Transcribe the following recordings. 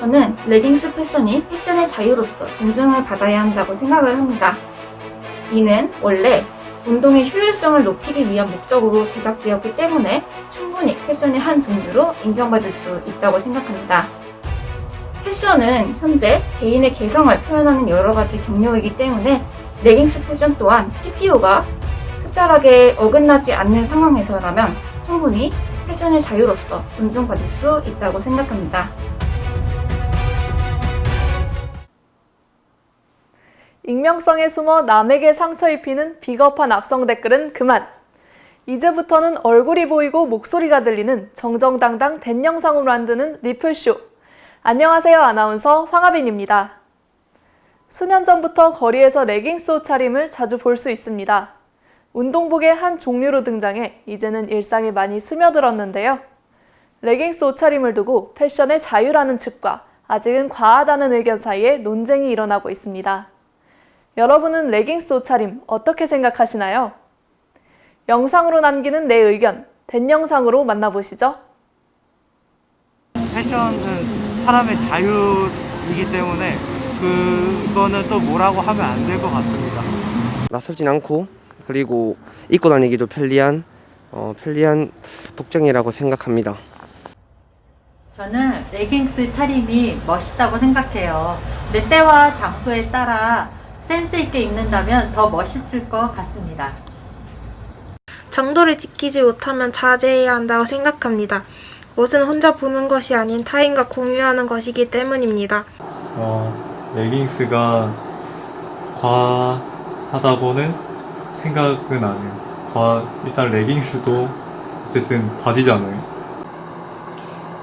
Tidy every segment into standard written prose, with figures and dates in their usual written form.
저는 레깅스 패션이 패션의 자유로서 존중을 받아야 한다고 생각을 합니다. 이는 원래 운동의 효율성을 높이기 위한 목적으로 제작되었기 때문에 충분히 패션의 한 종류로 인정받을 수 있다고 생각합니다. 패션은 현재 개인의 개성을 표현하는 여러 가지 경로이기 때문에 레깅스 패션 또한 TPO가 특별하게 어긋나지 않는 상황에서라면 충분히 패션의 자유로서 존중받을 수 있다고 생각합니다. 익명성에 숨어 남에게 상처 입히는 비겁한 악성 댓글은 그만! 이제부터는 얼굴이 보이고 목소리가 들리는 정정당당 댄 영상으로 만드는 리플쇼. 안녕하세요, 아나운서 황하빈입니다. 수년 전부터 거리에서 레깅스 옷차림을 자주 볼 수 있습니다. 운동복의 한 종류로 등장해 이제는 일상에 많이 스며들었는데요. 레깅스 옷차림을 두고 패션의 자유라는 측과 아직은 과하다는 의견 사이에 논쟁이 일어나고 있습니다. 여러분은 레깅스 옷차림 어떻게 생각하시나요? 영상으로 남기는 내 의견, 댄 영상으로 만나보시죠. 패션은 사람의 자유이기 때문에 그거는 또 뭐라고 하면 안 될 것 같습니다. 낯설진 않고 그리고 입고 다니기도 편리한 복장이라고 생각합니다. 저는 레깅스 차림이 멋있다고 생각해요. 내 때와 장소에 따라 센스 있게 입는다면 더 멋있을 것 같습니다. 정도를 지키지 못하면 자제해야 한다고 생각합니다. 옷은 혼자 보는 것이 아닌 타인과 공유하는 것이기 때문입니다. 레깅스가 과하다고는 생각은 안 해요. 일단 레깅스도 어쨌든 바지잖아요.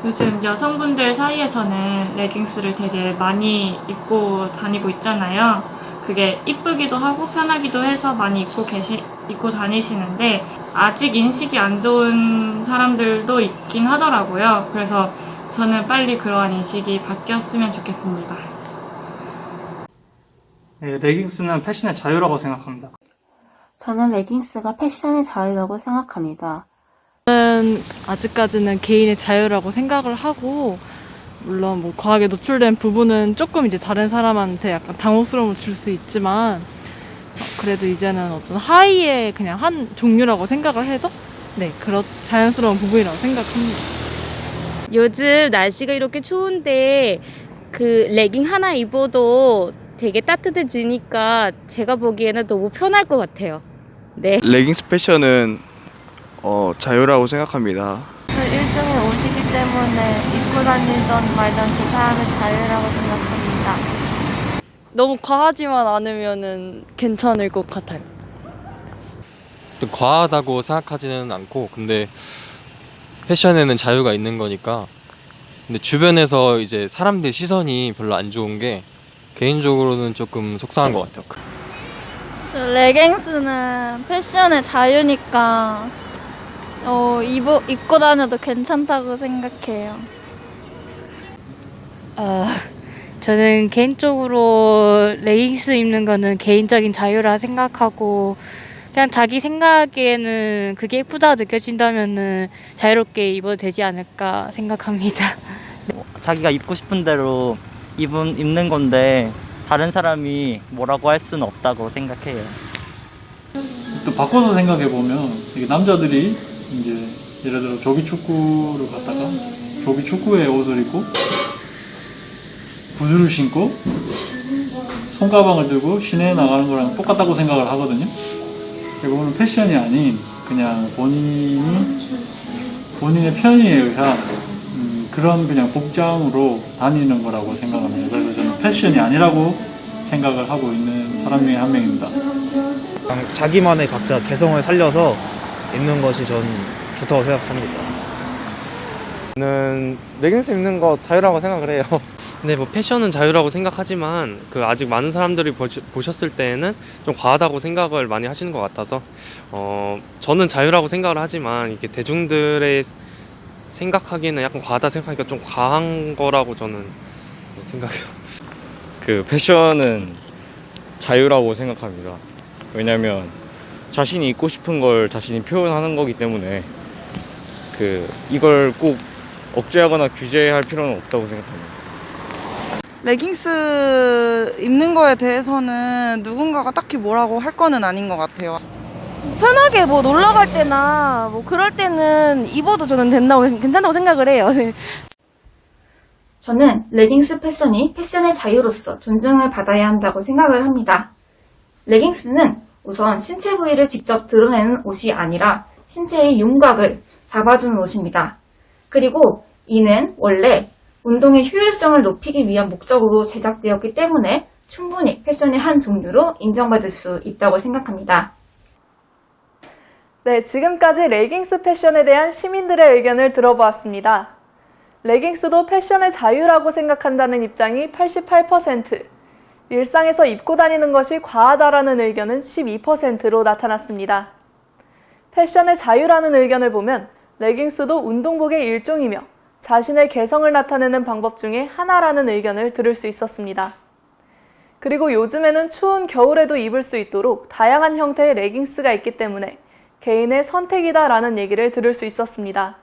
요즘 여성분들 사이에서는 레깅스를 되게 많이 입고 다니고 있잖아요. 그게 이쁘기도 하고 편하기도 해서 많이 입고 다니시는데 아직 인식이 안 좋은 사람들도 있긴 하더라고요. 그래서 저는 빨리 그러한 인식이 바뀌었으면 좋겠습니다. 네, 레깅스는 패션의 자유라고 생각합니다. 저는 레깅스가 패션의 자유라고 생각합니다. 저는 아직까지는 개인의 자유라고 생각을 하고, 물론 뭐 과하게 노출된 부분은 조금 이제 다른 사람한테 약간 당혹스러움을 줄 수 있지만, 그래도 이제는 어떤 하의의 그냥 한 종류라고 생각을 해서 그런 자연스러운 부분이라고 생각합니다. 요즘 날씨가 이렇게 추운데 그 레깅 하나 입어도 되게 따뜻해지니까 제가 보기에는 너무 편할 것 같아요. 네. 레깅스 패션은 자유라고 생각합니다. 일종의 옷이기 때문에 입고 다니던 말던 그 사람의 자유라고 생각합니다. 너무 과하지만 않으면은 괜찮을 것 같아요. 과하다고 생각하지는 않고, 근데 패션에는 자유가 있는 거니까. 근데 주변에서 이제 사람들 시선이 별로 안 좋은 게 개인적으로는 조금 속상한 것 같아요. 레깅스는 패션의 자유니까 입고 다녀도 괜찮다고 생각해요. 저는 개인적으로 레깅스 입는 거는 개인적인 자유라 생각하고 그냥 자기 생각에는 그게 예쁘다고 느껴진다면은 자유롭게 입어도 되지 않을까 생각합니다. 자기가 입고 싶은 대로 입는 건데 다른 사람이 뭐라고 할 수는 없다고 생각해요. 또 바꿔서 생각해 보면 이게 남자들이 이제 예를 들어 조기 축구를 갔다가 조기 축구의 옷을 입고 구두를 신고 손가방을 들고 시내에 나가는 거랑 똑같다고 생각을 하거든요. 그거는 패션이 아닌 그냥 본인의 편의에 의한 그런 그냥 복장으로 다니는 거라고 생각합니다. 그래서 저는 패션이 아니라고 생각을 하고 있는 사람 중에 한 명입니다. 자기만의 각자 개성을 살려서 입는 것이 전 좋다고 생각합니다. 저는 레깅스 입는 거 자유라고 생각을 해요. 근데 뭐 패션은 자유라고 생각하지만 아직 많은 사람들이 보셨을 때에는 좀 과하다고 생각을 많이 하시는 것 같아서 저는 자유라고 생각을 하지만 이게 대중들의 생각하기에는 약간 과하다 생각하니까 좀 과한 거라고 저는 생각해요. 패션은 자유라고 생각합니다. 왜냐면 자신이 입고 싶은 걸 자신이 표현하는 거기 때문에 이걸 꼭 억제하거나 규제할 필요는 없다고 생각합니다. 레깅스 입는 거에 대해서는 누군가가 딱히 뭐라고 할 거는 아닌 것 같아요. 편하게 뭐 놀러 갈 때나 뭐 그럴 때는 입어도 저는 괜찮다고 생각을 해요. 저는 레깅스 패션이 패션의 자유로서 존중을 받아야 한다고 생각을 합니다. 레깅스는 우선 신체 부위를 직접 드러내는 옷이 아니라 신체의 윤곽을 잡아주는 옷입니다. 그리고 이는 원래 운동의 효율성을 높이기 위한 목적으로 제작되었기 때문에 충분히 패션의 한 종류로 인정받을 수 있다고 생각합니다. 네, 지금까지 레깅스 패션에 대한 시민들의 의견을 들어보았습니다. 레깅스도 패션의 자유라고 생각한다는 입장이 88%, 일상에서 입고 다니는 것이 과하다라는 의견은 12%로 나타났습니다. 패션의 자유라는 의견을 보면 레깅스도 운동복의 일종이며 자신의 개성을 나타내는 방법 중에 하나라는 의견을 들을 수 있었습니다. 그리고 요즘에는 추운 겨울에도 입을 수 있도록 다양한 형태의 레깅스가 있기 때문에 개인의 선택이다라는 얘기를 들을 수 있었습니다.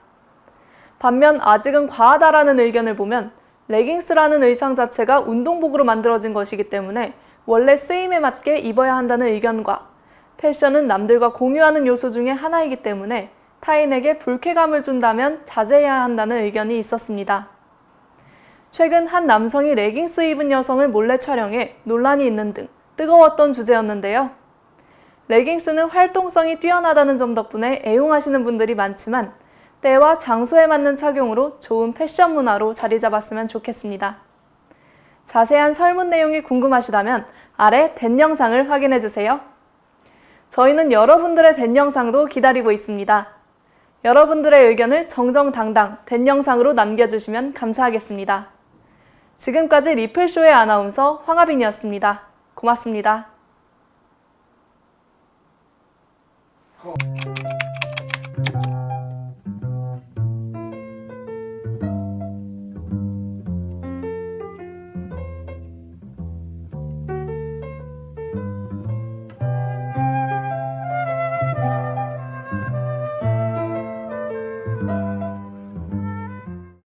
반면 아직은 과하다라는 의견을 보면 레깅스라는 의상 자체가 운동복으로 만들어진 것이기 때문에 원래 쓰임에 맞게 입어야 한다는 의견과 패션은 남들과 공유하는 요소 중에 하나이기 때문에 타인에게 불쾌감을 준다면 자제해야 한다는 의견이 있었습니다. 최근 한 남성이 레깅스 입은 여성을 몰래 촬영해 논란이 있는 등 뜨거웠던 주제였는데요. 레깅스는 활동성이 뛰어나다는 점 덕분에 애용하시는 분들이 많지만 때와 장소에 맞는 착용으로 좋은 패션 문화로 자리 잡았으면 좋겠습니다. 자세한 설문 내용이 궁금하시다면 아래 댄 영상을 확인해주세요. 저희는 여러분들의 댄 영상도 기다리고 있습니다. 여러분들의 의견을 정정당당 댄 영상으로 남겨주시면 감사하겠습니다. 지금까지 리플쇼의 아나운서 황하빈이었습니다. 고맙습니다.